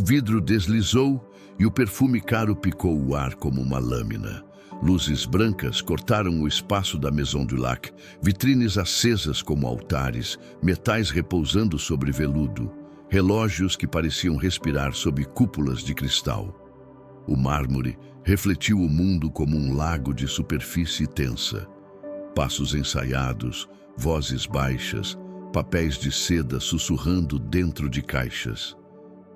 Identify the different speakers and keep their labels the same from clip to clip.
Speaker 1: vidro deslizou e o perfume caro picou o ar como uma lâmina. Luzes brancas cortaram o espaço da Maison du Lac, vitrines acesas como altares, metais repousando sobre veludo, relógios que pareciam respirar sob cúpulas de cristal. O mármore refletiu o mundo como um lago de superfície tensa. Passos ensaiados, vozes baixas, papéis de seda sussurrando dentro de caixas.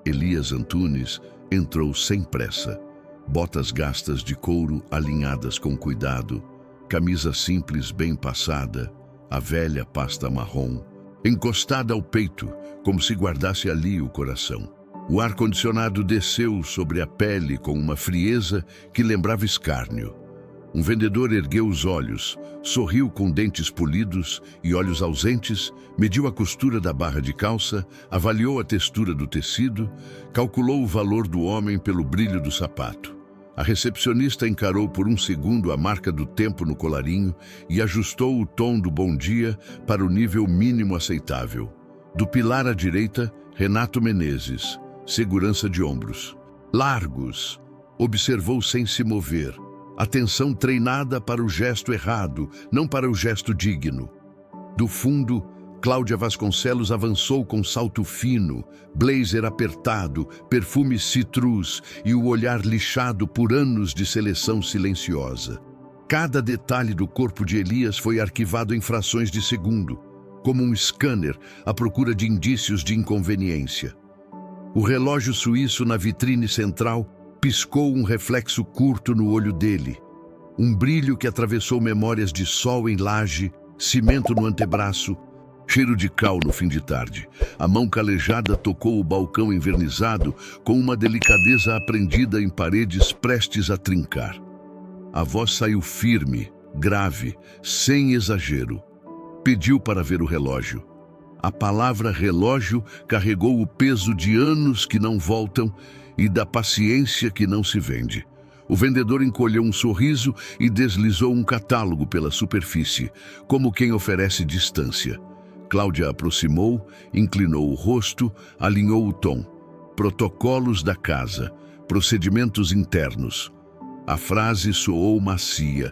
Speaker 1: Elias Antunes entrou sem pressa. Botas gastas de couro alinhadas com cuidado, camisa simples bem passada, a velha pasta marrom, encostada ao peito, como se guardasse ali o coração. O ar-condicionado desceu sobre a pele com uma frieza que lembrava escárnio. Um vendedor ergueu os olhos, sorriu com dentes polidos e olhos ausentes, mediu a costura da barra de calça, avaliou a textura do tecido, calculou o valor do homem pelo brilho do sapato. A recepcionista encarou por um segundo a marca do tempo no colarinho e ajustou o tom do bom dia para o nível mínimo aceitável. Do pilar à direita, Renato Menezes, segurança de ombros. Largos, observou sem se mover. Atenção treinada para o gesto errado, não para o gesto digno. Do fundo, Cláudia Vasconcelos avançou com salto fino, blazer apertado, perfume citrus e o olhar lixado por anos de seleção silenciosa. Cada detalhe do corpo de Elias foi arquivado em frações de segundo, como um scanner à procura de indícios de inconveniência. O relógio suíço na vitrine central piscou um reflexo curto no olho dele. Um brilho que atravessou memórias de sol em laje, cimento no antebraço, cheiro de cal no fim de tarde. A mão calejada tocou o balcão envernizado com uma delicadeza aprendida em paredes prestes a trincar. A voz saiu firme, grave, sem exagero. Pediu para ver o relógio. A palavra relógio carregou o peso de anos que não voltam e da paciência que não se vende. O vendedor encolheu um sorriso e deslizou um catálogo pela superfície, como quem oferece distância. Cláudia aproximou, inclinou o rosto, alinhou o tom. Protocolos da casa, procedimentos internos. A frase soou macia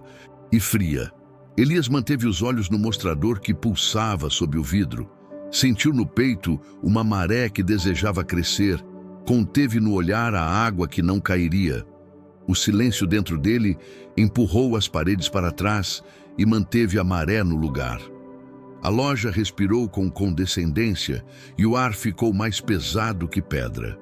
Speaker 1: e fria. Elias manteve os olhos no mostrador que pulsava sob o vidro. Sentiu no peito uma maré que desejava crescer. Conteve no olhar a água que não cairia. O silêncio dentro dele empurrou as paredes para trás e manteve a maré no lugar. A loja respirou com condescendência e o ar ficou mais pesado que pedra.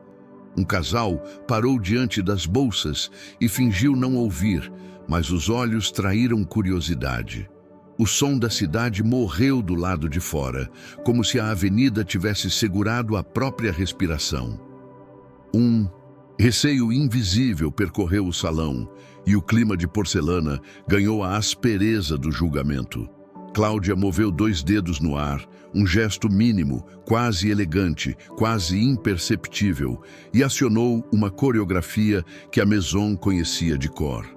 Speaker 1: Um casal parou diante das bolsas e fingiu não ouvir, mas os olhos traíram curiosidade. O som da cidade morreu do lado de fora, como se a avenida tivesse segurado a própria respiração. Um receio invisível percorreu o salão e o clima de porcelana ganhou a aspereza do julgamento. Cláudia moveu 2 dedos no ar, um gesto mínimo, quase elegante, quase imperceptível, e acionou uma coreografia que a Maison conhecia de cor.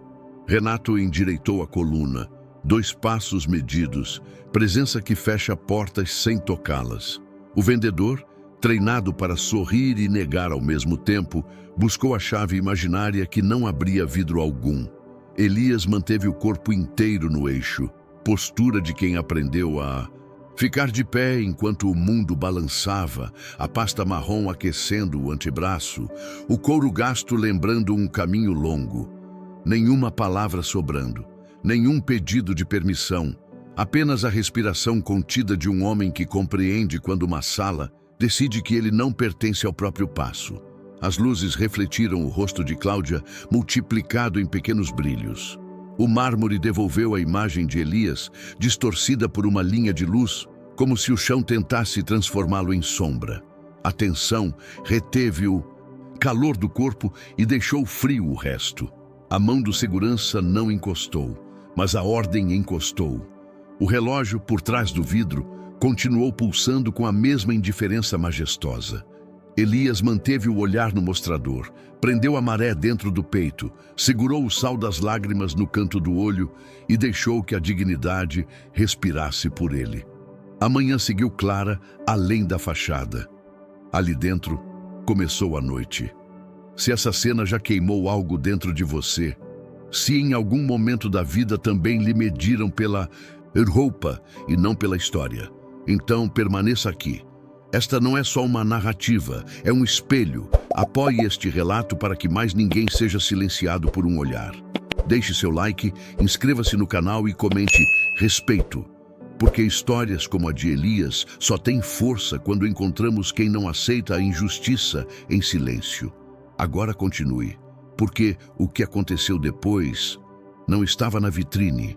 Speaker 1: Renato endireitou a coluna, 2 passos medidos, presença que fecha portas sem tocá-las. O vendedor, treinado para sorrir e negar ao mesmo tempo, buscou a chave imaginária que não abria vidro algum. Elias manteve o corpo inteiro no eixo, postura de quem aprendeu a ficar de pé enquanto o mundo balançava, a pasta marrom aquecendo o antebraço, o couro gasto lembrando um caminho longo. Nenhuma palavra sobrando, nenhum pedido de permissão, apenas a respiração contida de um homem que compreende quando uma sala decide que ele não pertence ao próprio passo. As luzes refletiram o rosto de Cláudia, multiplicado em pequenos brilhos. O mármore devolveu a imagem de Elias, distorcida por uma linha de luz, como se o chão tentasse transformá-lo em sombra. A tensão reteve o calor do corpo e deixou frio o resto. A mão do segurança não encostou, mas a ordem encostou. O relógio, por trás do vidro, continuou pulsando com a mesma indiferença majestosa. Elias manteve o olhar no mostrador, prendeu a maré dentro do peito, segurou o sal das lágrimas no canto do olho e deixou que a dignidade respirasse por ele. A manhã seguiu clara além da fachada. Ali dentro começou a noite. Se essa cena já queimou algo dentro de você, se em algum momento da vida também lhe mediram pela roupa e não pela história, então permaneça aqui. Esta não é só uma narrativa, é um espelho. Apoie este relato para que mais ninguém seja silenciado por um olhar. Deixe seu like, inscreva-se no canal e comente respeito, porque histórias como a de Elias só têm força quando encontramos quem não aceita a injustiça em silêncio. Agora continue, porque o que aconteceu depois não estava na vitrine.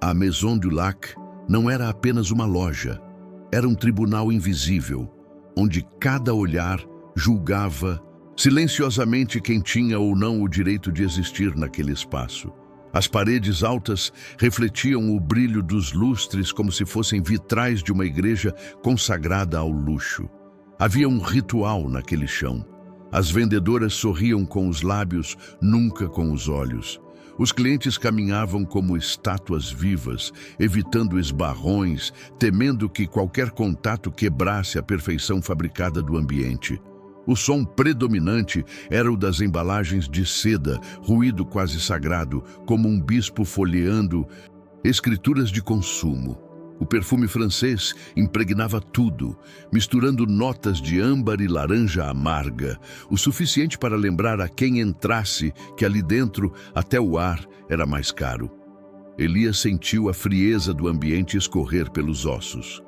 Speaker 1: A Maison du Lac não era apenas uma loja, era um tribunal invisível, onde cada olhar julgava silenciosamente quem tinha ou não o direito de existir naquele espaço. As paredes altas refletiam o brilho dos lustres como se fossem vitrais de uma igreja consagrada ao luxo. Havia um ritual naquele chão. As vendedoras sorriam com os lábios, nunca com os olhos. Os clientes caminhavam como estátuas vivas, evitando esbarrões, temendo que qualquer contato quebrasse a perfeição fabricada do ambiente. O som predominante era o das embalagens de seda, ruído quase sagrado, como um bispo folheando escrituras de consumo. O perfume francês impregnava tudo, misturando notas de âmbar e laranja amarga, o suficiente para lembrar a quem entrasse que ali dentro até o ar era mais caro. Elias sentiu a frieza do ambiente escorrer pelos ossos.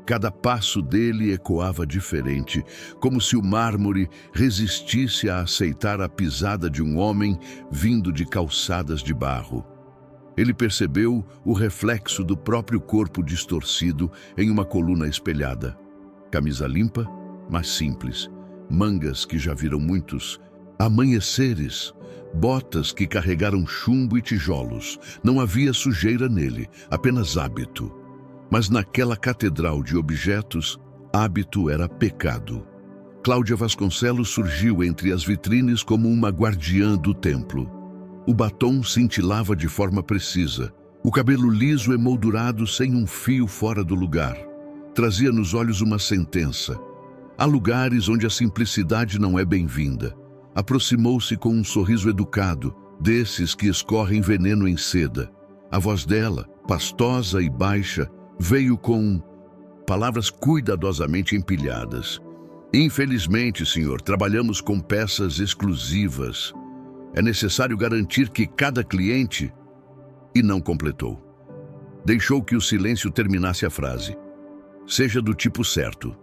Speaker 1: Cada passo dele ecoava diferente, como se o mármore resistisse a aceitar a pisada de um homem vindo de calçadas de barro. Ele percebeu o reflexo do próprio corpo distorcido em uma coluna espelhada. Camisa limpa, mas simples. Mangas que já viram muitos. Amanheceres. Botas que carregaram chumbo e tijolos. Não havia sujeira nele, apenas hábito. Mas naquela catedral de objetos, hábito era pecado. Cláudia Vasconcelos surgiu entre as vitrines como uma guardiã do templo. O batom cintilava de forma precisa. O cabelo liso emoldurado sem um fio fora do lugar. Trazia nos olhos uma sentença. Há lugares onde a simplicidade não é bem-vinda. Aproximou-se com um sorriso educado, desses que escorrem veneno em seda. A voz dela, pastosa e baixa, veio com palavras cuidadosamente empilhadas. Infelizmente, senhor, trabalhamos com peças exclusivas. É necessário garantir que cada cliente... E não completou. Deixou que o silêncio terminasse a frase. Seja do tipo certo.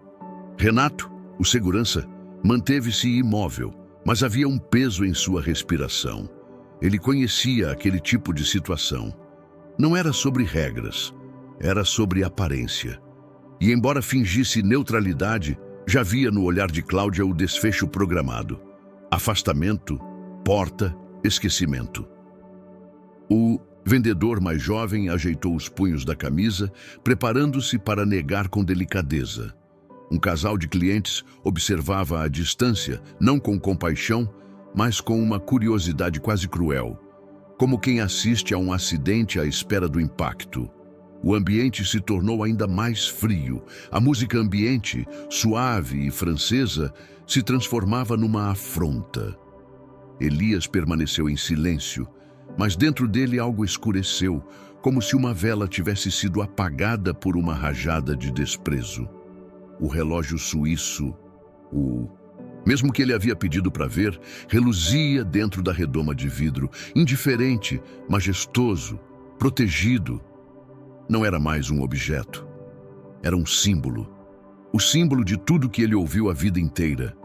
Speaker 1: Renato, o segurança, manteve-se imóvel, mas havia um peso em sua respiração. Ele conhecia aquele tipo de situação. Não era sobre regras, era sobre aparência. E embora fingisse neutralidade, já via no olhar de Cláudia o desfecho programado. Afastamento, porta, esquecimento. O vendedor mais jovem ajeitou os punhos da camisa, preparando-se para negar com delicadeza. Um casal de clientes observava à distância, não com compaixão, mas com uma curiosidade quase cruel, como quem assiste a um acidente à espera do impacto. O ambiente se tornou ainda mais frio. A música ambiente, suave e francesa, se transformava numa afronta. Elias permaneceu em silêncio, mas dentro dele algo escureceu, como se uma vela tivesse sido apagada por uma rajada de desprezo. O relógio suíço, mesmo que ele havia pedido para ver, reluzia dentro da redoma de vidro, indiferente, majestoso, protegido. Não era mais um objeto. Era um símbolo. O símbolo de tudo que ele ouviu a vida inteira.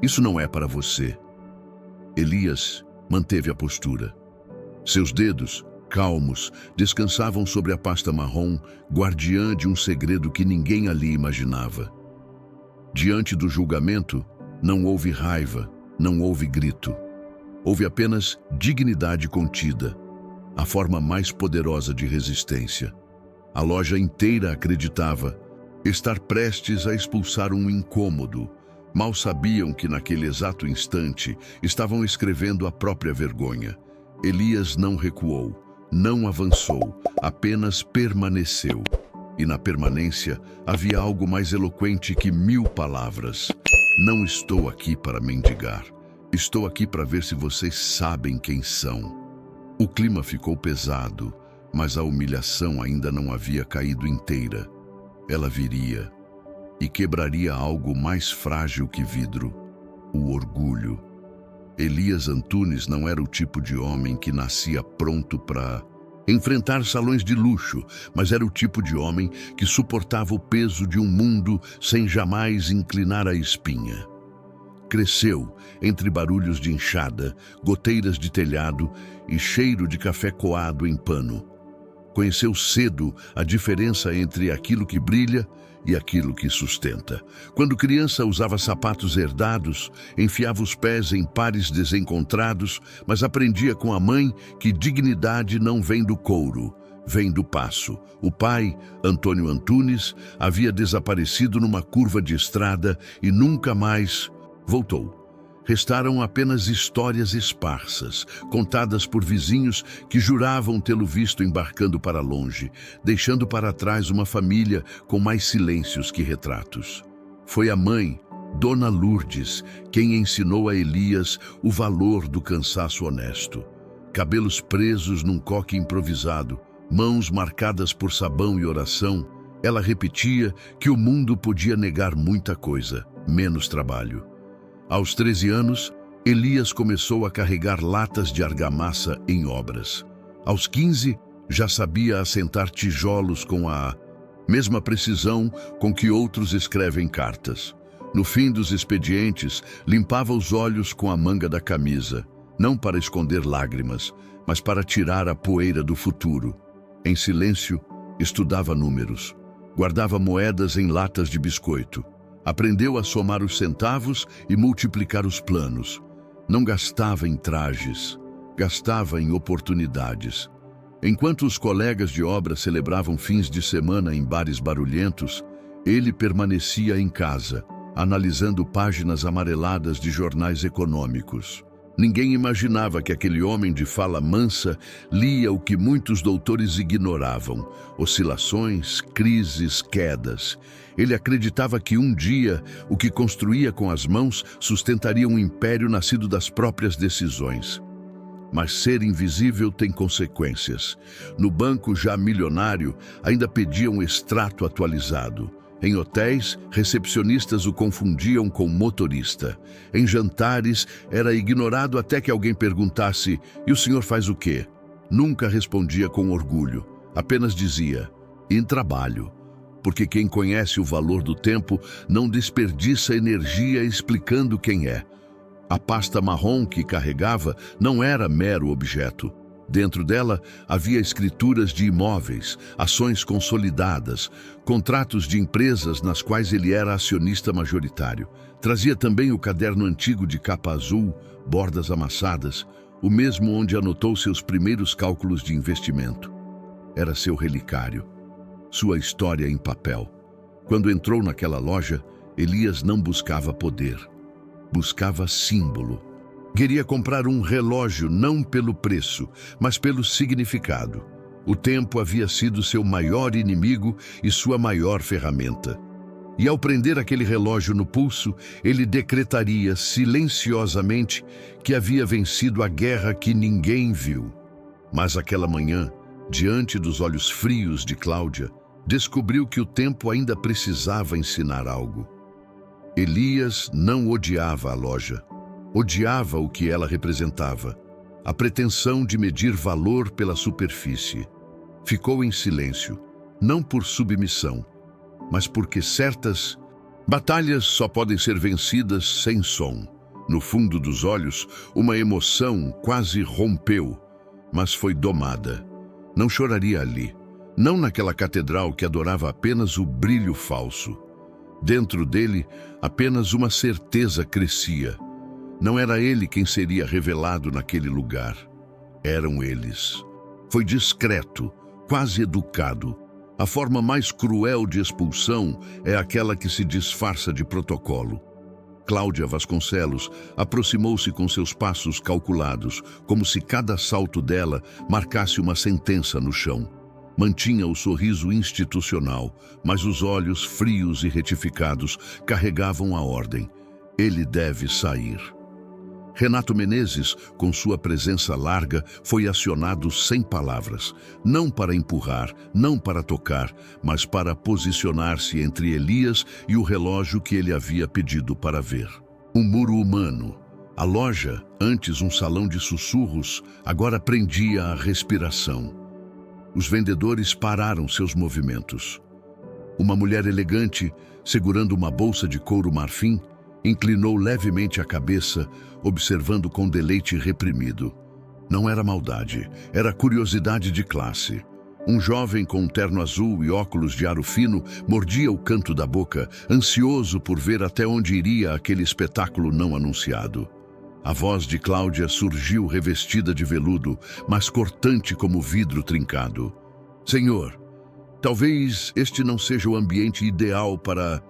Speaker 1: Isso não é para você. Elias manteve a postura. Seus dedos, calmos, descansavam sobre a pasta marrom, guardiã de um segredo que ninguém ali imaginava. Diante do julgamento, não houve raiva, não houve grito. Houve apenas dignidade contida, a forma mais poderosa de resistência. A loja inteira acreditava estar prestes a expulsar um incômodo. Mal sabiam que naquele exato instante estavam escrevendo a própria vergonha. Elias não recuou, não avançou, apenas permaneceu. E na permanência havia algo mais eloquente que 1000 palavras. Não estou aqui para mendigar. Estou aqui para ver se vocês sabem quem são. O clima ficou pesado, mas a humilhação ainda não havia caído inteira. Ela viria e quebraria algo mais frágil que vidro: o orgulho. Elias Antunes não era o tipo de homem que nascia pronto para enfrentar salões de luxo, mas era o tipo de homem que suportava o peso de um mundo sem jamais inclinar a espinha. Cresceu entre barulhos de enxada, goteiras de telhado e cheiro de café coado em pano. Conheceu cedo a diferença entre aquilo que brilha e aquilo que sustenta. Quando criança, usava sapatos herdados, enfiava os pés em pares desencontrados, mas aprendia com a mãe que dignidade não vem do couro, vem do passo. O pai, Antônio Antunes, havia desaparecido numa curva de estrada e nunca mais voltou. Restaram apenas histórias esparsas, contadas por vizinhos que juravam tê-lo visto embarcando para longe, deixando para trás uma família com mais silêncios que retratos. Foi a mãe, Dona Lourdes, quem ensinou a Elias o valor do cansaço honesto. Cabelos presos num coque improvisado, mãos marcadas por sabão e oração, ela repetia que o mundo podia negar muita coisa, menos trabalho. Aos 13 anos, Elias começou a carregar latas de argamassa em obras. Aos 15, já sabia assentar tijolos com a mesma precisão com que outros escrevem cartas. No fim dos expedientes, limpava os olhos com a manga da camisa, não para esconder lágrimas, mas para tirar a poeira do futuro. Em silêncio, estudava números, guardava moedas em latas de biscoito. Aprendeu a somar os centavos e multiplicar os planos. Não gastava em trajes, gastava em oportunidades. Enquanto os colegas de obra celebravam fins de semana em bares barulhentos, ele permanecia em casa, analisando páginas amareladas de jornais econômicos. Ninguém imaginava que aquele homem de fala mansa lia o que muitos doutores ignoravam: oscilações, crises, quedas. Ele acreditava que um dia o que construía com as mãos sustentaria um império nascido das próprias decisões. Mas ser invisível tem consequências. No banco já milionário, ainda pedia um extrato atualizado. Em hotéis, recepcionistas o confundiam com motorista. Em jantares, era ignorado até que alguém perguntasse: "E o senhor faz o quê?" Nunca respondia com orgulho, apenas dizia: "Em trabalho." Porque quem conhece o valor do tempo não desperdiça energia explicando quem é. A pasta marrom que carregava não era mero objeto. Dentro dela havia escrituras de imóveis, ações consolidadas, contratos de empresas nas quais ele era acionista majoritário. Trazia também o caderno antigo de capa azul, bordas amassadas, o mesmo onde anotou seus primeiros cálculos de investimento. Era seu relicário, sua história em papel. Quando entrou naquela loja, Elias não buscava poder, buscava símbolo. Queria comprar um relógio não pelo preço, mas pelo significado. O tempo havia sido seu maior inimigo e sua maior ferramenta. E ao prender aquele relógio no pulso, ele decretaria silenciosamente que havia vencido a guerra que ninguém viu. Mas aquela manhã, diante dos olhos frios de Cláudia, descobriu que o tempo ainda precisava ensinar algo. Elias não odiava a loja. Odiava o que ela representava, a pretensão de medir valor pela superfície. Ficou em silêncio, não por submissão, mas porque certas batalhas só podem ser vencidas sem som. No fundo dos olhos, uma emoção quase rompeu, mas foi domada. Não choraria ali, não naquela catedral que adorava apenas o brilho falso. Dentro dele, apenas uma certeza crescia. Não era ele quem seria revelado naquele lugar. Eram eles. Foi discreto, quase educado. A forma mais cruel de expulsão é aquela que se disfarça de protocolo. Cláudia Vasconcelos aproximou-se com seus passos calculados, como se cada salto dela marcasse uma sentença no chão. Mantinha o sorriso institucional, mas os olhos frios e retificados carregavam a ordem. Ele deve sair. Renato Menezes, com sua presença larga, foi acionado sem palavras, não para empurrar, não para tocar, mas para posicionar-se entre Elias e o relógio que ele havia pedido para ver. Um muro humano. A loja, antes um salão de sussurros, agora prendia a respiração. Os vendedores pararam seus movimentos. Uma mulher elegante, segurando uma bolsa de couro marfim, inclinou levemente a cabeça, observando com deleite reprimido. Não era maldade, era curiosidade de classe. Um jovem com um terno azul e óculos de aro fino mordia o canto da boca, ansioso por ver até onde iria aquele espetáculo não anunciado. A voz de Cláudia surgiu revestida de veludo, mas cortante como vidro trincado. Senhor, talvez este não seja o ambiente ideal para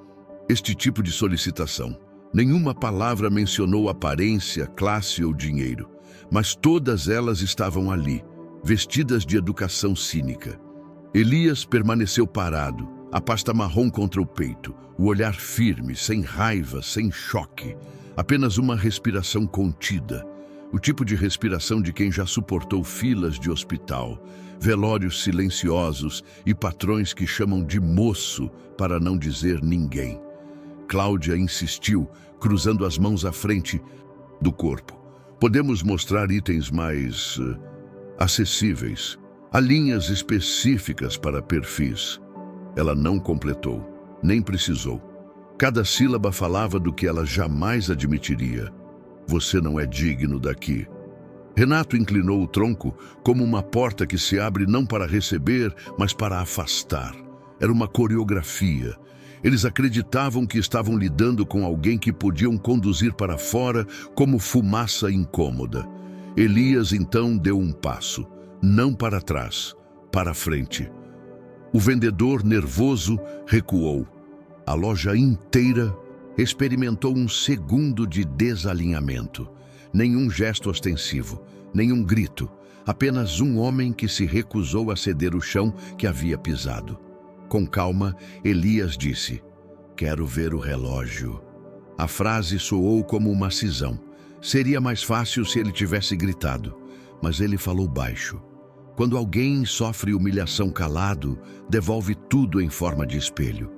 Speaker 1: este tipo de solicitação. Nenhuma palavra mencionou aparência, classe ou dinheiro, mas todas elas estavam ali, vestidas de educação cínica. Elias permaneceu parado, a pasta marrom contra o peito, o olhar firme, sem raiva, sem choque. Apenas uma respiração contida, o tipo de respiração de quem já suportou filas de hospital, velórios silenciosos e patrões que chamam de moço para não dizer ninguém. Cláudia insistiu, cruzando as mãos à frente do corpo. Podemos mostrar itens mais acessíveis. Há linhas específicas para perfis. Ela não completou, nem precisou. Cada sílaba falava do que ela jamais admitiria. Você não é digno daqui. Renato inclinou o tronco como uma porta que se abre não para receber, mas para afastar. Era uma coreografia. Eles acreditavam que estavam lidando com alguém que podiam conduzir para fora como fumaça incômoda. Elias então deu um passo, não para trás, para frente. O vendedor, nervoso, recuou. A loja inteira experimentou um segundo de desalinhamento. Nenhum gesto ostensivo, nenhum grito, apenas um homem que se recusou a ceder o chão que havia pisado. Com calma, Elias disse: "Quero ver o relógio." A frase soou como uma cisão. Seria mais fácil se ele tivesse gritado, mas ele falou baixo. Quando alguém sofre humilhação calado, devolve tudo em forma de espelho.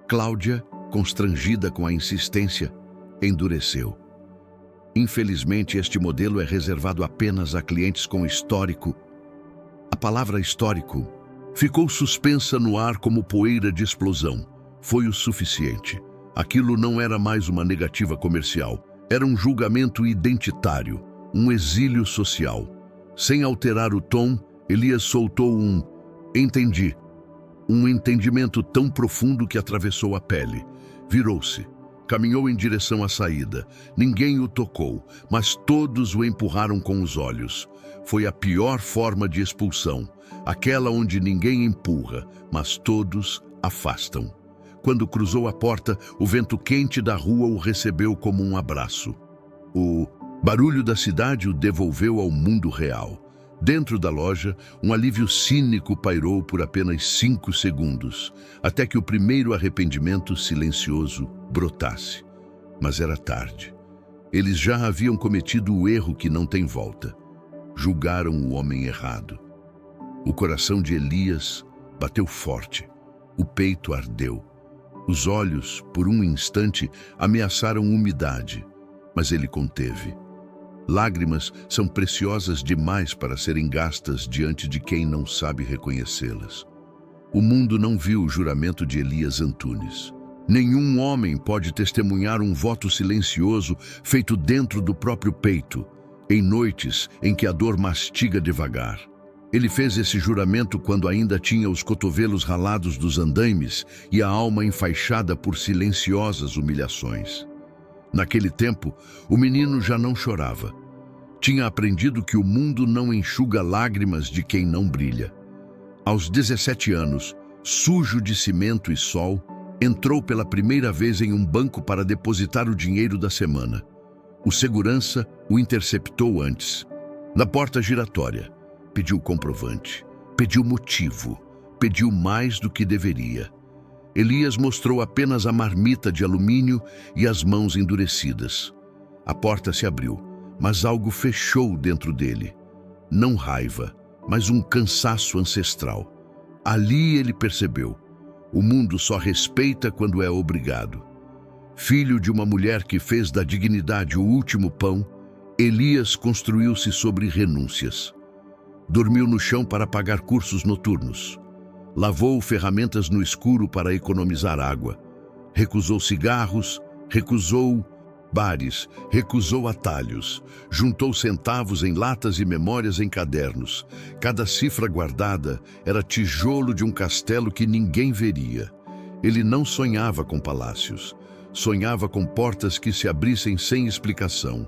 Speaker 1: Cláudia, constrangida com a insistência, endureceu. Infelizmente, este modelo é reservado apenas a clientes com histórico. A palavra histórico ficou suspensa no ar como poeira de explosão. Foi o suficiente. Aquilo não era mais uma negativa comercial. Era um julgamento identitário, um exílio social. Sem alterar o tom, Elias soltou um "entendi". Um entendimento tão profundo que atravessou a pele. Virou-se. Caminhou em direção à saída. Ninguém o tocou, mas todos o empurraram com os olhos. Foi a pior forma de expulsão, aquela onde ninguém empurra, mas todos afastam. Quando cruzou a porta, o vento quente da rua o recebeu como um abraço. O barulho da cidade o devolveu ao mundo real. Dentro da loja, um alívio cínico pairou por apenas 5 segundos, até que o primeiro arrependimento silencioso brotasse. Mas era tarde. Eles já haviam cometido o erro que não tem volta. Julgaram o homem errado. O coração de Elias bateu forte. O peito ardeu. Os olhos, por um instante, ameaçaram umidade, mas ele conteve. Lágrimas são preciosas demais para serem gastas diante de quem não sabe reconhecê-las. O mundo não viu o juramento de Elias Antunes. Nenhum homem pode testemunhar um voto silencioso feito dentro do próprio peito, em noites em que a dor mastiga devagar. Ele fez esse juramento quando ainda tinha os cotovelos ralados dos andaimes e a alma enfaixada por silenciosas humilhações. Naquele tempo, o menino já não chorava. Tinha aprendido que o mundo não enxuga lágrimas de quem não brilha. Aos 17 anos, sujo de cimento e sol, entrou pela primeira vez em um banco para depositar o dinheiro da semana. O segurança o interceptou antes. Na porta giratória, pediu comprovante, pediu motivo, pediu mais do que deveria. Elias mostrou apenas a marmita de alumínio e as mãos endurecidas. A porta se abriu, mas algo fechou dentro dele. Não raiva, mas um cansaço ancestral. Ali ele percebeu: o mundo só respeita quando é obrigado. Filho de uma mulher que fez da dignidade o último pão, Elias construiu-se sobre renúncias. Dormiu no chão para pagar cursos noturnos. Lavou ferramentas no escuro para economizar água. Recusou cigarros, recusou bares, recusou atalhos. Juntou centavos em latas e memórias em cadernos. Cada cifra guardada era tijolo de um castelo que ninguém veria. Ele não sonhava com palácios. Sonhava com portas que se abrissem sem explicação,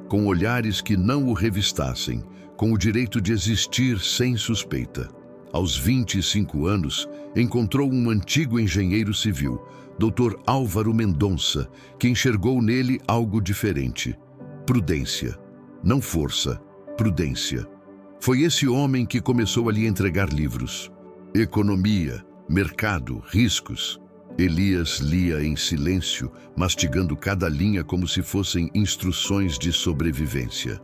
Speaker 1: com olhares que não o revistassem, com o direito de existir sem suspeita. Aos 25 anos, encontrou um antigo engenheiro civil, Dr. Álvaro Mendonça, que enxergou nele algo diferente. Prudência. Não força, prudência. Foi esse homem que começou a lhe entregar livros. Economia, mercado, riscos. Elias lia em silêncio, mastigando cada linha como se fossem instruções de sobrevivência.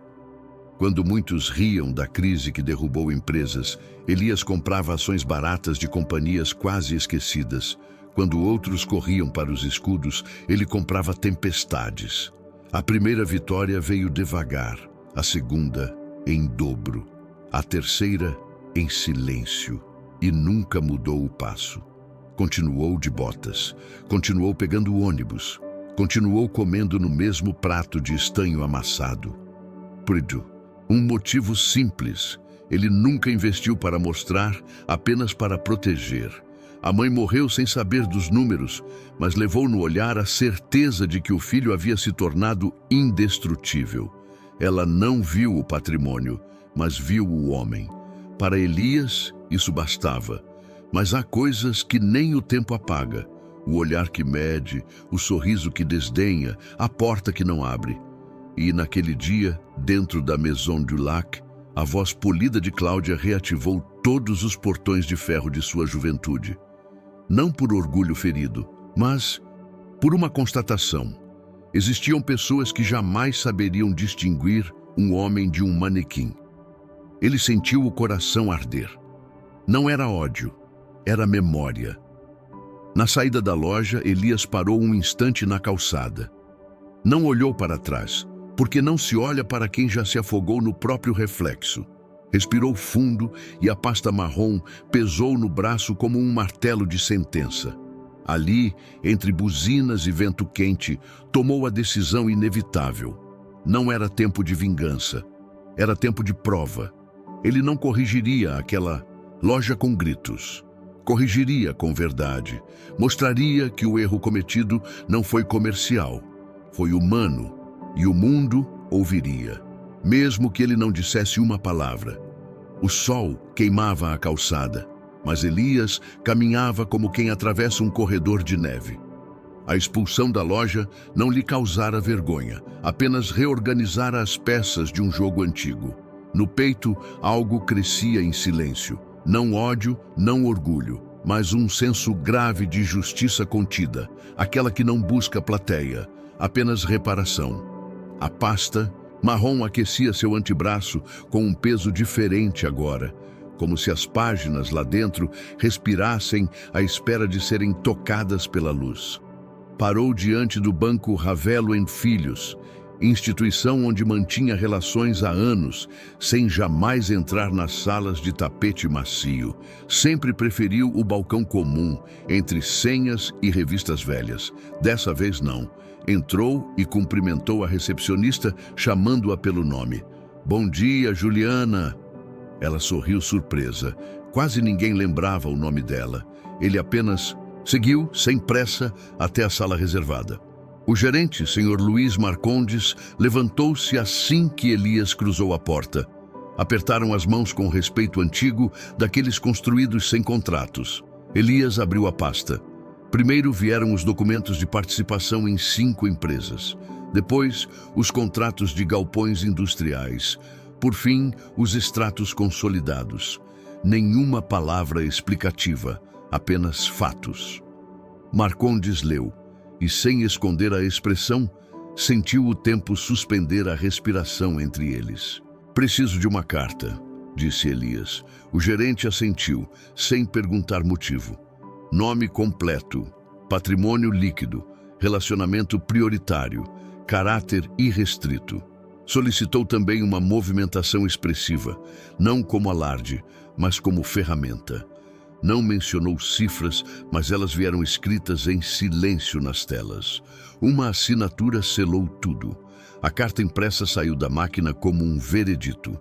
Speaker 1: Quando muitos riam da crise que derrubou empresas, Elias comprava ações baratas de companhias quase esquecidas. Quando outros corriam para os escudos, ele comprava tempestades. A primeira vitória veio devagar, a segunda em dobro, a terceira em silêncio, e nunca mudou o passo. Continuou de botas, continuou pegando o ônibus, continuou comendo no mesmo prato de estanho amassado. Um motivo simples: ele nunca investiu para mostrar, apenas para proteger. A mãe morreu sem saber dos números, mas levou no olhar a certeza de que o filho havia se tornado indestrutível. Ela não viu o patrimônio, mas viu o homem. Para Elias, isso bastava. Mas há coisas que nem o tempo apaga: o olhar que mede, o sorriso que desdenha, a porta que não abre. E naquele dia, dentro da Maison du Lac, a voz polida de Cláudia reativou todos os portões de ferro de sua juventude. Não por orgulho ferido, mas por uma constatação. Existiam pessoas que jamais saberiam distinguir um homem de um manequim. Ele sentiu o coração arder. Não era ódio, era memória. Na saída da loja, Elias parou um instante na calçada. Não olhou para trás, porque não se olha para quem já se afogou no próprio reflexo. Respirou fundo e a pasta marrom pesou no braço como um martelo de sentença. Ali, entre buzinas e vento quente, tomou a decisão inevitável. Não era tempo de vingança, era tempo de prova. Ele não corrigiria aquela loja com gritos. Corrigiria com verdade. Mostraria que o erro cometido não foi comercial, foi humano. E o mundo ouviria, mesmo que ele não dissesse uma palavra. O sol queimava a calçada, mas Elias caminhava como quem atravessa um corredor de neve. A expulsão da loja não lhe causara vergonha, apenas reorganizara as peças de um jogo antigo. No peito, algo crescia em silêncio. Não ódio, não orgulho, mas um senso grave de justiça contida, aquela que não busca plateia, apenas reparação. A pasta marrom aquecia seu antebraço com um peso diferente agora, como se as páginas lá dentro respirassem à espera de serem tocadas pela luz. Parou diante do banco Ravelo Filhos, instituição onde mantinha relações há anos, sem jamais entrar nas salas de tapete macio. Sempre preferiu o balcão comum, entre senhas e revistas velhas. Dessa vez não. Entrou e cumprimentou a recepcionista, chamando-a pelo nome. "Bom dia, Juliana." Ela sorriu surpresa. Quase ninguém lembrava o nome dela. Ele apenas seguiu, sem pressa, até a sala reservada. O gerente, Sr. Luiz Marcondes, levantou-se assim que Elias cruzou a porta. Apertaram as mãos com respeito antigo daqueles construídos sem contratos. Elias abriu a pasta. Primeiro vieram os documentos de participação em 5 empresas. Depois, os contratos de galpões industriais. Por fim, os extratos consolidados. Nenhuma palavra explicativa, apenas fatos. Marcondes leu, e sem esconder a expressão, Sentiu o tempo suspender a respiração entre eles. Preciso de uma carta, disse Elias. O gerente assentiu, sem perguntar motivo. Nome completo, patrimônio líquido, relacionamento prioritário, caráter irrestrito. Solicitou também uma movimentação expressiva, não como alarde, mas como ferramenta. Não mencionou cifras, mas elas vieram escritas em silêncio nas telas. Uma assinatura selou tudo. A carta impressa saiu da máquina como um veredito.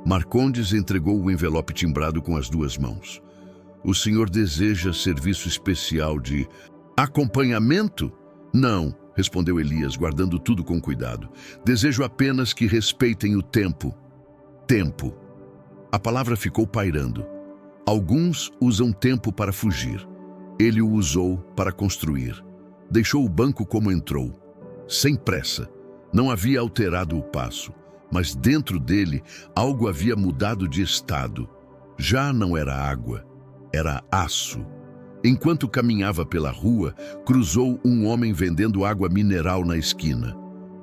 Speaker 1: Marcondes entregou o envelope timbrado com as duas mãos. O senhor deseja serviço especial de acompanhamento? Não, respondeu Elias, guardando tudo com cuidado. Desejo apenas que respeitem o tempo. Tempo. A palavra ficou pairando. Alguns usam tempo para fugir. Ele o usou para construir. Deixou o banco como entrou, sem pressa. Não havia alterado o passo, mas dentro dele algo havia mudado de estado. Já não era água, era aço. Enquanto caminhava pela rua, cruzou um homem vendendo água mineral na esquina.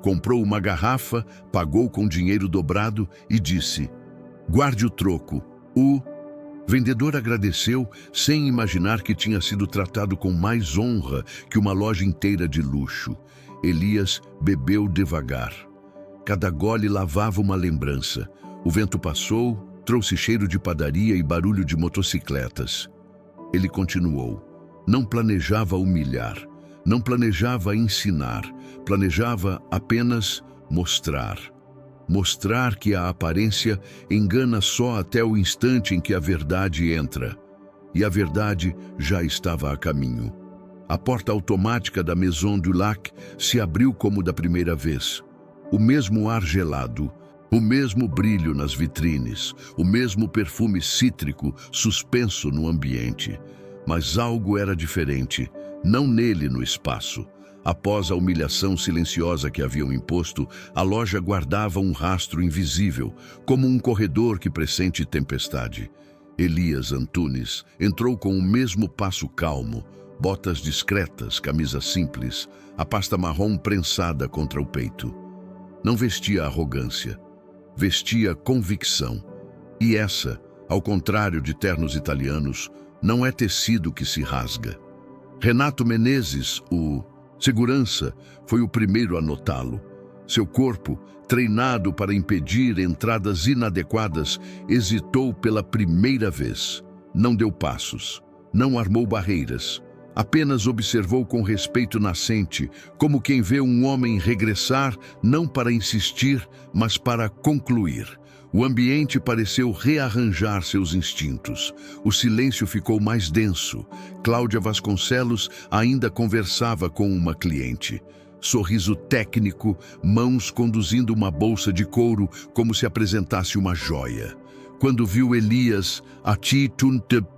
Speaker 1: Comprou uma garrafa, pagou com dinheiro dobrado e disse: "Guarde o troco." O vendedor agradeceu, sem imaginar que tinha sido tratado com mais honra que uma loja inteira de luxo. Elias bebeu devagar. Cada gole lavava uma lembrança. O vento passou, trouxe cheiro de padaria e barulho de motocicletas. Ele continuou. Não planejava humilhar, não planejava ensinar, planejava apenas mostrar. Mostrar que a aparência engana só até o instante em que a verdade entra. E a verdade já estava a caminho. A porta automática da Maison du Lac se abriu como da primeira vez. O mesmo ar gelado, o mesmo brilho nas vitrines, o mesmo perfume cítrico suspenso no ambiente. Mas algo era diferente, não nele no espaço. Após a humilhação silenciosa que haviam imposto, a loja guardava um rastro invisível, como um corredor que pressente tempestade. Elias Antunes entrou com o mesmo passo calmo, botas discretas, camisa simples, a pasta marrom prensada contra o peito. Não vestia arrogância, vestia convicção. E essa, ao contrário de ternos italianos, não é tecido que se rasga. Renato Menezes, o segurança, foi o primeiro a notá-lo. Seu corpo, treinado para impedir entradas inadequadas, hesitou pela primeira vez. Não deu passos, não armou barreiras. Apenas observou com respeito nascente, como quem vê um homem regressar, não para insistir, mas para concluir. O ambiente pareceu rearranjar seus instintos. O silêncio ficou mais denso. Cláudia Vasconcelos ainda conversava com uma cliente. Sorriso técnico, mãos conduzindo uma bolsa de couro como se apresentasse uma joia. Quando viu Elias, a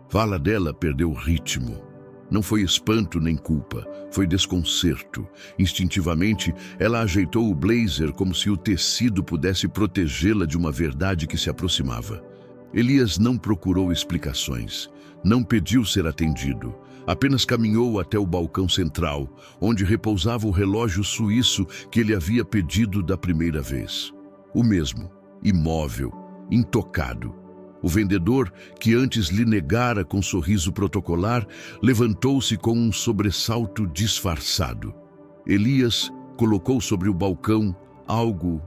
Speaker 1: fala dela perdeu o ritmo. Não foi espanto nem culpa, foi desconcerto. Instintivamente, ela ajeitou o blazer como se o tecido pudesse protegê-la de uma verdade que se aproximava. Elias não procurou explicações, não pediu ser atendido. Apenas caminhou até o balcão central, onde repousava o relógio suíço que ele havia pedido da primeira vez. O mesmo, imóvel, intocado. O vendedor, que antes lhe negara com sorriso protocolar, levantou-se com um sobressalto disfarçado. Elias colocou sobre o balcão algo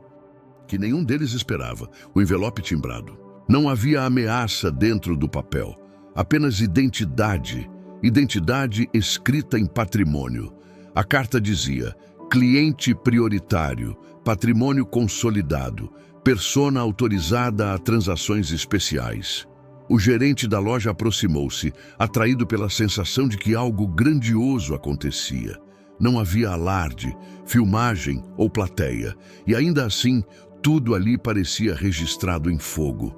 Speaker 1: que nenhum deles esperava, o envelope timbrado. Não havia ameaça dentro do papel, apenas identidade, identidade escrita em patrimônio. A carta dizia: cliente prioritário, patrimônio consolidado, persona autorizada a transações especiais. O gerente da loja aproximou-se, atraído pela sensação de que algo grandioso acontecia. Não havia alarde, filmagem ou plateia, e ainda assim, tudo ali parecia registrado em fogo.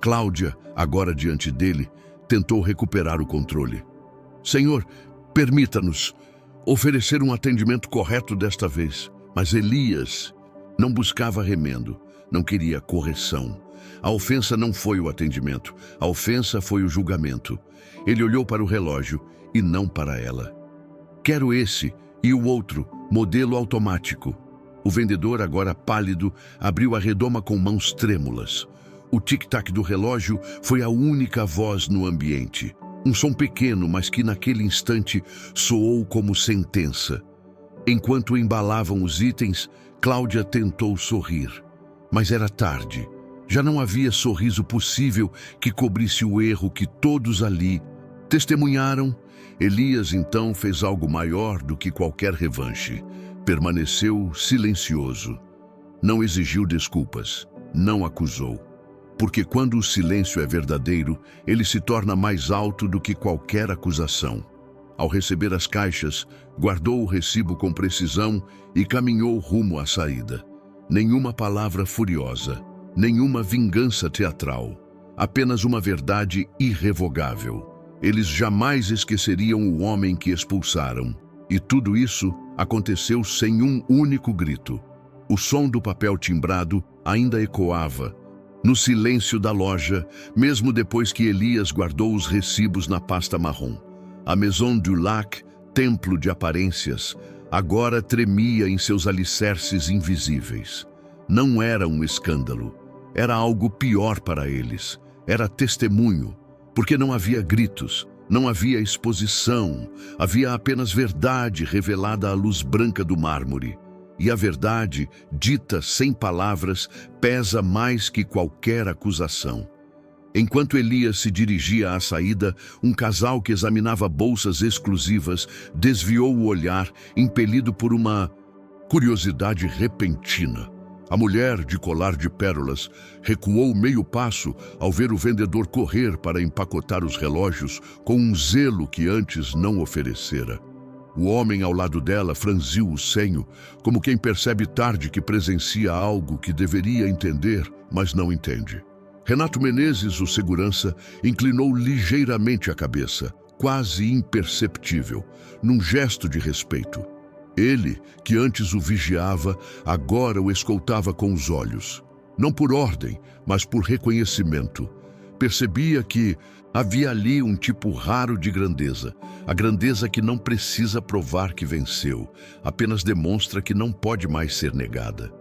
Speaker 1: Cláudia, agora diante dele, tentou recuperar o controle. Senhor, permita-nos oferecer um atendimento correto desta vez. Mas Elias não buscava remendo. Não queria correção. A ofensa não foi o atendimento. A ofensa foi o julgamento. Ele olhou para o relógio e não para ela. Quero esse e o outro, modelo automático. O vendedor, agora pálido, abriu a redoma com mãos trêmulas. O tic-tac do relógio foi a única voz no ambiente. Um som pequeno, mas que naquele instante soou como sentença. Enquanto embalavam os itens, Cláudia tentou sorrir. Mas era tarde. Já não havia sorriso possível que cobrisse o erro que todos ali testemunharam. Elias então fez algo maior do que qualquer revanche. Permaneceu silencioso. Não exigiu desculpas. Não acusou. Porque quando o silêncio é verdadeiro, ele se torna mais alto do que qualquer acusação. Ao receber as caixas, guardou o recibo com precisão e caminhou rumo à saída. Nenhuma palavra furiosa, nenhuma vingança teatral, apenas uma verdade irrevogável. Eles jamais esqueceriam o homem que expulsaram. E tudo isso aconteceu sem um único grito. O som do papel timbrado ainda ecoava no silêncio da loja, mesmo depois que Elias guardou os recibos na pasta marrom. A Maison du Lac, templo de aparências, agora tremia em seus alicerces invisíveis. Não era um escândalo. Era algo pior para eles. Era testemunho, porque não havia gritos, não havia exposição, havia apenas verdade revelada à luz branca do mármore. E a verdade, dita sem palavras, pesa mais que qualquer acusação. Enquanto Elias se dirigia à saída, um casal que examinava bolsas exclusivas desviou o olhar, impelido por uma curiosidade repentina. A mulher, de colar de pérolas, recuou meio passo ao ver o vendedor correr para empacotar os relógios com um zelo que antes não oferecera. O homem ao lado dela franziu o senho, como quem percebe tarde que presencia algo que deveria entender, mas não entende. Renato Menezes, o segurança, inclinou ligeiramente a cabeça, quase imperceptível, num gesto de respeito. Ele, que antes o vigiava, agora o escoltava com os olhos. Não por ordem, mas por reconhecimento. Percebia que havia ali um tipo raro de grandeza. A grandeza que não precisa provar que venceu, apenas demonstra que não pode mais ser negada.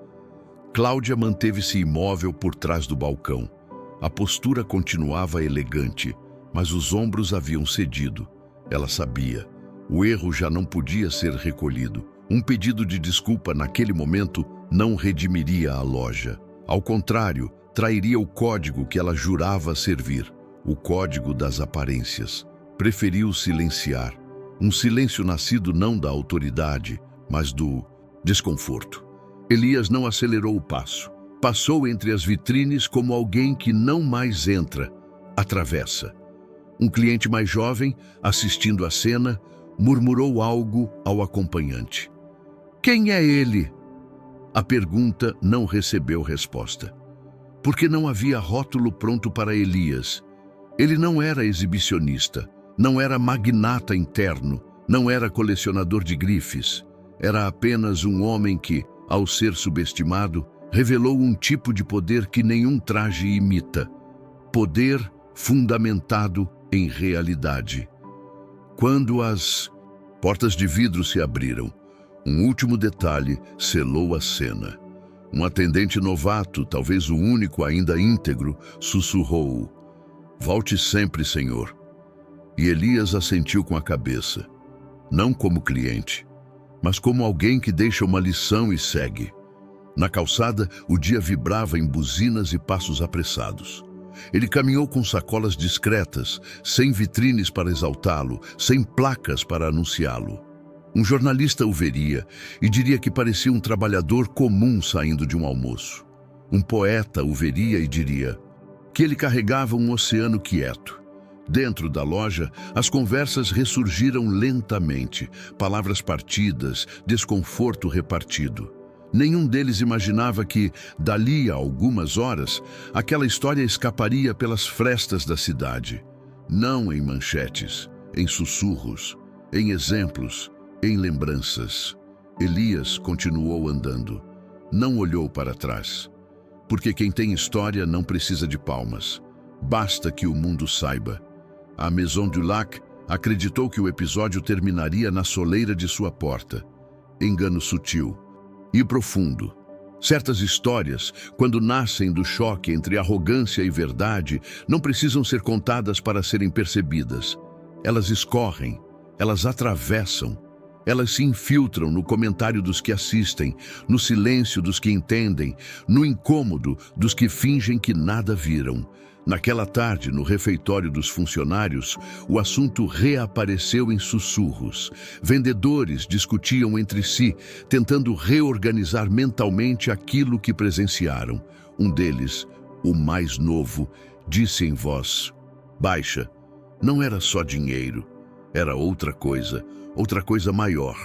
Speaker 1: Cláudia manteve-se imóvel por trás do balcão. A postura continuava elegante, mas os ombros haviam cedido. Ela sabia. O erro já não podia ser recolhido. Um pedido de desculpa naquele momento não redimiria a loja. Ao contrário, trairia o código que ela jurava servir, o código das aparências. Preferiu silenciar. Um silêncio nascido não da autoridade, mas do desconforto. Elias não acelerou o passo. Passou entre as vitrines como alguém que não mais entra, atravessa. Um cliente mais jovem, assistindo à cena, murmurou algo ao acompanhante. Quem é ele? A pergunta não recebeu resposta. Porque não havia rótulo pronto para Elias. Ele não era exibicionista, não era magnata interno, não era colecionador de grifes. Era apenas um homem que, ao ser subestimado, revelou um tipo de poder que nenhum traje imita. Poder fundamentado em realidade. Quando as portas de vidro se abriram, um último detalhe selou a cena. Um atendente novato, talvez o único ainda íntegro, sussurrou: "Volte sempre, senhor." E Elias assentiu com a cabeça. Não como cliente, mas como alguém que deixa uma lição e segue. Na calçada, o dia vibrava em buzinas e passos apressados. Ele caminhou com sacolas discretas, sem vitrines para exaltá-lo, sem placas para anunciá-lo. Um jornalista o veria e diria que parecia um trabalhador comum saindo de um almoço. Um poeta o veria e diria que ele carregava um oceano quieto. Dentro da loja, as conversas ressurgiram lentamente, palavras partidas, desconforto repartido. Nenhum deles imaginava que, dali a algumas horas, aquela história escaparia pelas frestas da cidade. Não em manchetes, em sussurros, em exemplos, em lembranças. Elias continuou andando. Não olhou para trás. Porque quem tem história não precisa de palmas. Basta que o mundo saiba. A Maison du Lac acreditou que o episódio terminaria na soleira de sua porta. Engano sutil. e profundo. Certas histórias, quando nascem do choque entre arrogância e verdade, não precisam ser contadas para serem percebidas. Elas escorrem, elas atravessam, elas se infiltram no comentário dos que assistem, no silêncio dos que entendem, no incômodo dos que fingem que nada viram. Naquela tarde, no refeitório dos funcionários, o assunto reapareceu em sussurros. Vendedores discutiam entre si, tentando reorganizar mentalmente aquilo que presenciaram. Um deles, o mais novo, disse em voz baixa: não era só dinheiro, era outra coisa maior.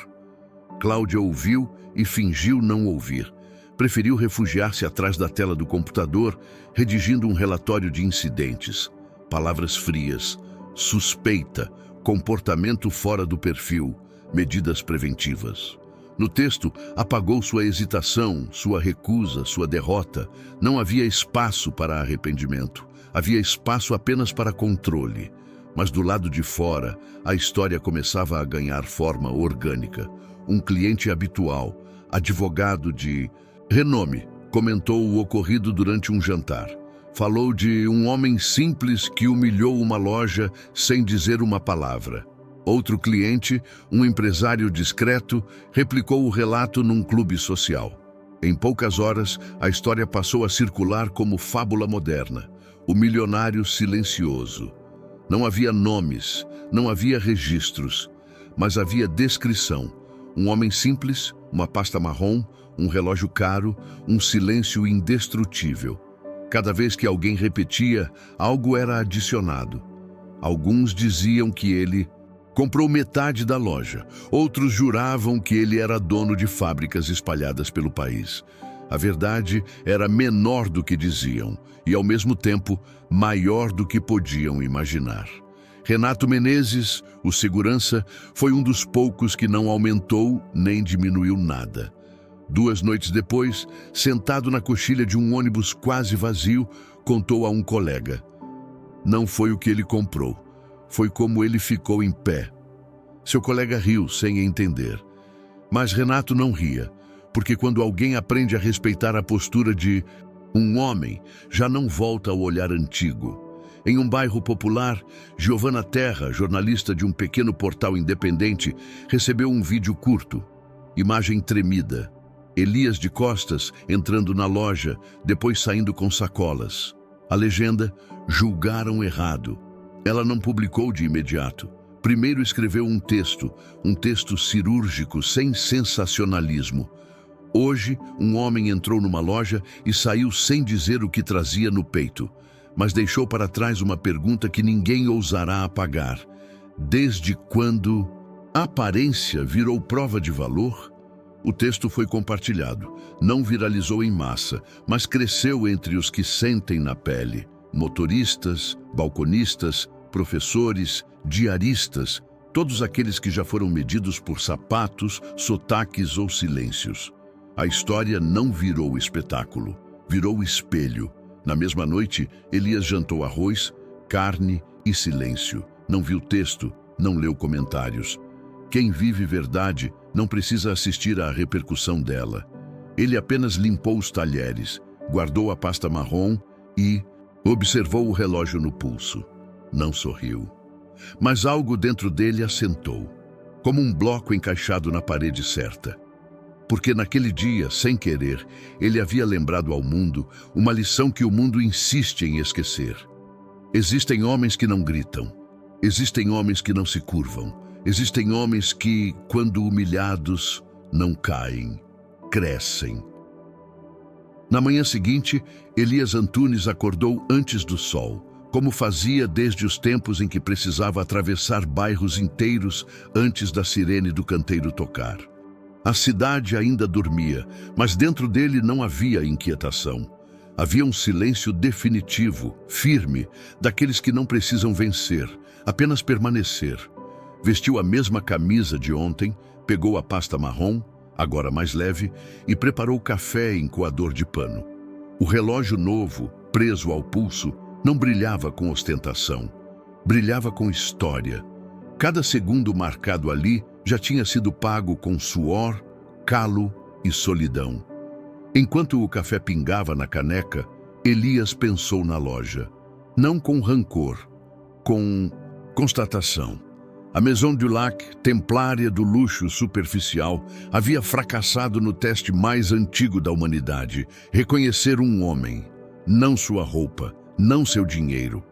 Speaker 1: Cláudia ouviu e fingiu não ouvir. Preferiu refugiar-se atrás da tela do computador, redigindo um relatório de incidentes. Palavras frias, suspeita, comportamento fora do perfil, medidas preventivas. No texto, apagou sua hesitação, sua recusa, sua derrota. Não havia espaço para arrependimento. Havia espaço apenas para controle. Mas do lado de fora, a história começava a ganhar forma orgânica. Um cliente habitual, advogado de renome, comentou o ocorrido durante um jantar. Falou de um homem simples que humilhou uma loja sem dizer uma palavra. Outro cliente, um empresário discreto, replicou o relato num clube social. Em poucas horas, a história passou a circular como fábula moderna. O milionário silencioso. Não havia nomes, não havia registros, mas havia descrição. Um homem simples, uma pasta marrom, um relógio caro, um silêncio indestrutível. Cada vez que alguém repetia, algo era adicionado. Alguns diziam que ele comprou metade da loja. Outros juravam que ele era dono de fábricas espalhadas pelo país. A verdade era menor do que diziam e, ao mesmo tempo, maior do que podiam imaginar. Renato Menezes, o segurança, foi um dos poucos que não aumentou nem diminuiu nada. 2 noites depois, sentado na coxilha de um ônibus quase vazio, contou a um colega. Não foi o que ele comprou, foi como ele ficou em pé. Seu colega riu sem entender. Mas Renato não ria, porque quando alguém aprende a respeitar a postura de um homem, já não volta ao olhar antigo. Em um bairro popular, Giovana Terra, jornalista de um pequeno portal independente, recebeu um vídeo curto. Imagem tremida. Elias de costas entrando na loja, depois saindo com sacolas. A legenda: julgaram errado. Ela não publicou de imediato. Primeiro escreveu um texto cirúrgico, sem sensacionalismo. Hoje, um homem entrou numa loja e saiu sem dizer o que trazia no peito, mas deixou para trás uma pergunta que ninguém ousará apagar. Desde quando a aparência virou prova de valor? O texto foi compartilhado, não viralizou em massa, mas cresceu entre os que sentem na pele. Motoristas, balconistas, professores, diaristas, todos aqueles que já foram medidos por sapatos, sotaques ou silêncios. A história não virou espetáculo, virou espelho. Na mesma noite, Elias jantou arroz, carne e silêncio. Não viu texto, não leu comentários. Quem vive verdade não precisa assistir à repercussão dela. Ele apenas limpou os talheres, guardou a pasta marrom e observou o relógio no pulso. Não sorriu. Mas algo dentro dele assentou, como um bloco encaixado na parede certa. Porque naquele dia, sem querer, ele havia lembrado ao mundo uma lição que o mundo insiste em esquecer. Existem homens que não gritam. Existem homens que não se curvam. Existem homens que, quando humilhados, não caem, crescem. Na manhã seguinte, Elias Antunes acordou antes do sol, como fazia desde os tempos em que precisava atravessar bairros inteiros antes da sirene do canteiro tocar. A cidade ainda dormia, mas dentro dele não havia inquietação. Havia um silêncio definitivo, firme, daqueles que não precisam vencer, apenas permanecer. Vestiu a mesma camisa de ontem, pegou a pasta marrom, agora mais leve, e preparou o café em coador de pano. O relógio novo, preso ao pulso, não brilhava com ostentação. Brilhava com história. Cada segundo marcado ali já tinha sido pago com suor, calo e solidão. Enquanto o café pingava na caneca, Elias pensou na loja. Não com rancor, com constatação. A Maison du Lac, templária do luxo superficial, havia fracassado no teste mais antigo da humanidade: reconhecer um homem, não sua roupa, não seu dinheiro.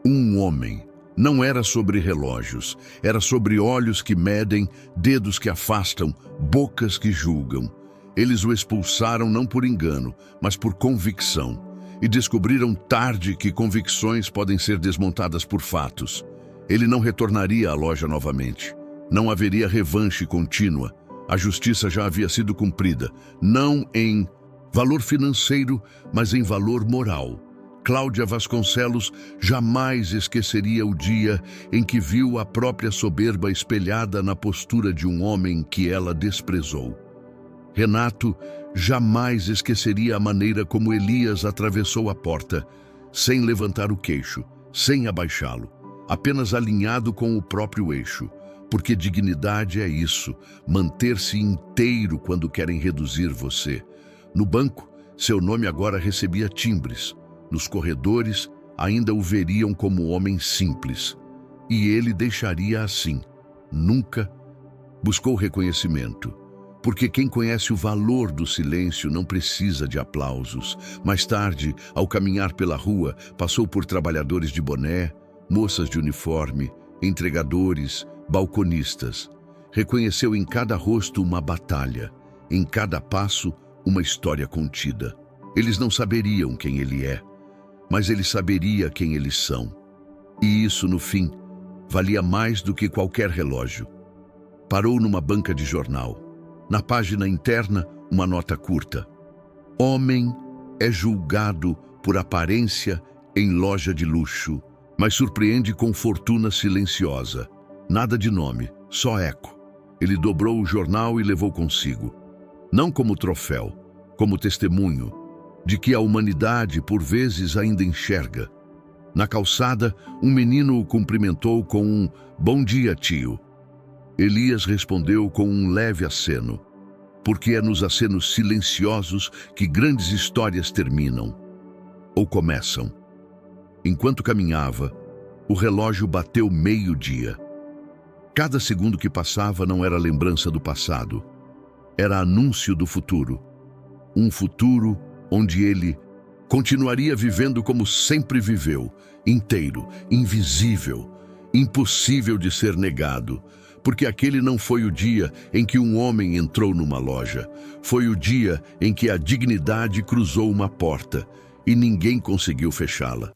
Speaker 1: Um homem. Não era sobre relógios, era sobre olhos que medem, dedos que afastam, bocas que julgam. Eles o expulsaram não por engano, mas por convicção. E descobriram tarde que convicções podem ser desmontadas por fatos. Ele não retornaria à loja novamente. Não haveria revanche contínua. A justiça já havia sido cumprida, não em valor financeiro, mas em valor moral. Cláudia Vasconcelos jamais esqueceria o dia em que viu a própria soberba espelhada na postura de um homem que ela desprezou. Renato jamais esqueceria a maneira como Elias atravessou a porta, sem levantar o queixo, sem abaixá-lo, apenas alinhado com o próprio eixo, porque dignidade é isso, manter-se inteiro quando querem reduzir você. No banco, seu nome agora recebia timbres. Nos corredores, ainda o veriam como homem simples. E ele deixaria assim. Nunca buscou reconhecimento. Porque quem conhece o valor do silêncio não precisa de aplausos. Mais tarde, ao caminhar pela rua, passou por trabalhadores de boné, moças de uniforme, entregadores, balconistas. Reconheceu em cada rosto uma batalha, em cada passo uma história contida. Eles não saberiam quem ele é, mas ele saberia quem eles são. E isso, no fim, valia mais do que qualquer relógio. Parou numa banca de jornal. Na página interna, uma nota curta. Homem é julgado por aparência em loja de luxo, mas surpreende com fortuna silenciosa. Nada de nome, só eco. Ele dobrou o jornal e levou consigo. Não como troféu, como testemunho de que a humanidade, por vezes, ainda enxerga. Na calçada, um menino o cumprimentou com um "Bom dia, tio". Elias respondeu com um leve aceno, porque é nos acenos silenciosos que grandes histórias terminam, ou começam. Enquanto caminhava, o relógio bateu 12:00. Cada segundo que passava não era lembrança do passado, era anúncio do futuro. Um futuro onde ele continuaria vivendo como sempre viveu, inteiro, invisível, impossível de ser negado, porque aquele não foi o dia em que um homem entrou numa loja, foi o dia em que a dignidade cruzou uma porta e ninguém conseguiu fechá-la.